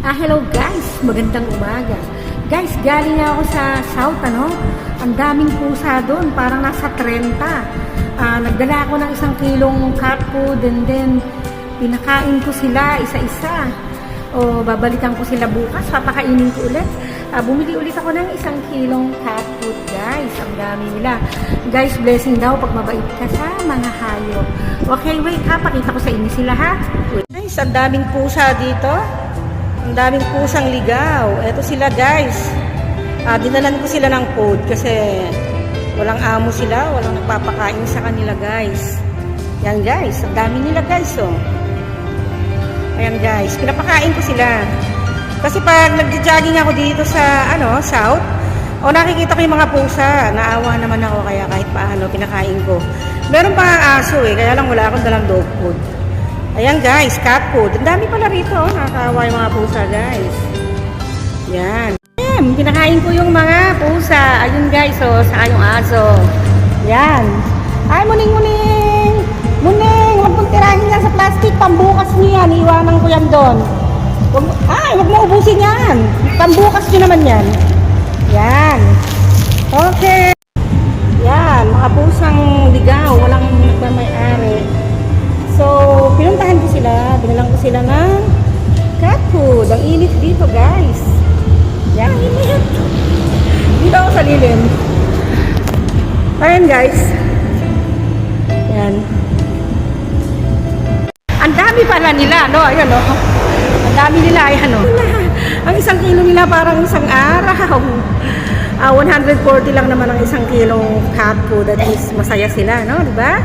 Hello guys, magandang umaga. Guys, galing ako sa South, Ang daming pusa doon, parang nasa 30. Nagdala ako ng 1 kilong cat food and then pinakain ko sila isa-isa. Babalikan ko sila bukas, papakainin ko ulit. Bumili ulit ako ng 1 kilong cat food, guys. Ang dami nila. Guys, blessing daw pag mabait ka sa mga hayop. Okay, wait ha, pakita ko sa inyo sila ha. Guys, ang daming pusa dito. Ang daming pusang ligaw. Eto sila guys. Dinalan ko sila ng food kasi walang amo sila, walang nagpapakain sa kanila guys. Yan guys, ang dami nila guys oh. Ayan guys, pinapakain ko sila. Kasi pag nagja-jogging ako dito sa South, nakikita ko yung mga pusa, naawa naman ako kaya kahit paano pinakain ko. Meron pa aso kaya lang wala akong dalang dog food. Ayan guys, cat food. Ang dami pala rito, nakakawa yung mga pusa guys. Yan. Pinakain ko yung mga pusa. Ayun guys, saka yung aso. Yan. Ay, muning. Muning, huwag mong tirahin yan sa plastic. Pambukas niyo yan. Iwanan ko yan doon. Huwag mo ubusin yan. Pambukas niyo naman yan. Yan. Okay. Yan, mga pusang ligaw. Walang nagmamay-ari. So, pinuntahan ko sila. Binalang ko sila ng cat food. Ang init dito, guys. Yan, init. Dito ako sa lilim. Ayan, guys. Yan. Ang dami pala nila, no? Ayan, no? Ang dami nila, ayan, no? Ang 1 kilo nila parang isang araw. 140 lang naman ang 1 kilong cat food. At least masaya sila, no? Diba?